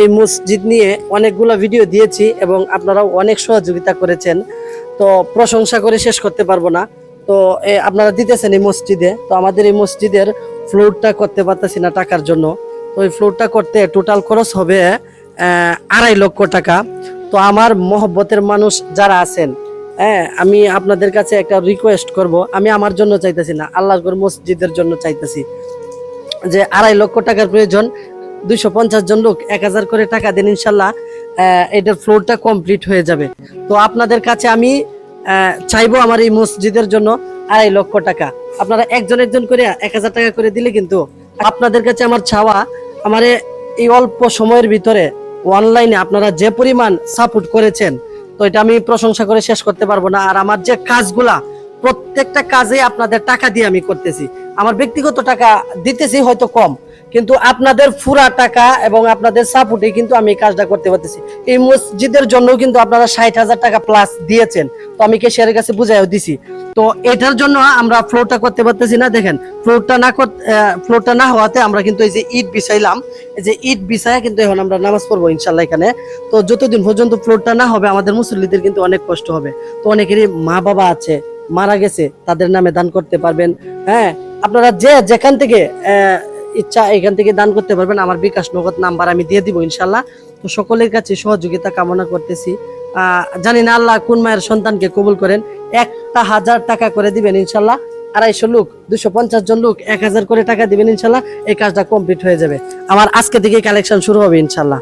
এই মসজিদ নিয়ে অনেকগুলো ভিডিও দিয়েছি এবং আপনারাও অনেক সহযোগিতা করেছেন, তো প্রশংসা করে শেষ করতে পারবো না। তো আপনারা দিতেছেন এই মসজিদে, তো আমাদের এই মসজিদের ফ্লোরটা করতে পারতেছি না টাকার জন্য। তো এই ফ্লোরটা করতে টোটাল খরচ হবে 2.5 লক্ষ টাকা। তো আমার মহব্বতের মানুষ যারা আছেন, আমি আপনাদের কাছে একটা রিকোয়েস্ট করব, আমি আমার জন্য চাইতেছি না, আল্লাহর মসজিদের জন্য চাইতেছি যে 2.5 লক্ষ টাকার প্রয়োজন। 250 জন লোক 1000 করে টাকা দেন, ইনশাল্লাহ এটার ফ্লোরটা কমপ্লিট হয়ে যাবে। তো আপনাদের কাছে আমি চাইবো আমার এই মসজিদের জন্য 2.5 লক্ষ টাকা। আপনারা একজন একজন করে 1000 টাকা করে দিলে কিন্তু আপনাদের কাছে আমার চাওয়া, আমার এই অল্প সময়ের ভিতরে অনলাইনে আপনারা যে পরিমাণ সাপোর্ট করেছেন, তো এটা আমি প্রশংসা করে শেষ করতে পারবো না। আর আমার যে কাজগুলা, প্রত্যেকটা কাজে আপনাদের টাকা দিয়ে আমি করতেছি, আমার ব্যক্তিগত টাকা দিতেছি হয়তো কম, কিন্তু আপনাদের পুরা টাকা এবং আপনাদের সাপোর্টে কিন্তু আমি এই কাজটা করতে পারতেছি। এই মসজিদের জন্য কিন্তু আপনারা 60,000 টাকা প্লাস দিয়েছেন, তো আমি ক্যাশিয়ারের কাছে বুঝাইও দিছি। তো এটার জন্য আমরা ফ্লোরটা করতে পারতেছি না। দেখেন, ফ্লোরটা না হওয়াতে আমরা কিন্তু এই যে ইট বিছাইলাম, এই যে ইট বিছায় কিন্তু এখন আমরা নামাজ পড়বো ইনশাল্লাহ এখানে। তো যতদিন পর্যন্ত ফ্লোরটা না হবে আমাদের মুসল্লিদের কিন্তু অনেক কষ্ট হবে। তো অনেকেরই মা বাবা আছে, মারা গেছে, তাদের নামে দান করতে পারবেন। আপনারা যেখান থেকে ইচ্ছা এখান থেকে দান করতে পারবেন। আমার বিকাশ নগদ নাম্বার আমি দিয়ে দিব ইনশাল্লাহ। তো সকলের কাছে সহযোগিতা কামনা করতেছি। জানি না আল্লাহ কোন মায়ের সন্তানকে কবুল করেন। 1000 টাকা করে দিবেন ইনশাল্লাহ। 250 লোক, 250 জন লোক 1000 করে টাকা দিবেন ইনশাল্লাহ। এই কাজটা কমপ্লিট হয়ে যাবে। আমার আজকে থেকে কালেকশন শুরু হবে ইনশাল্লাহ।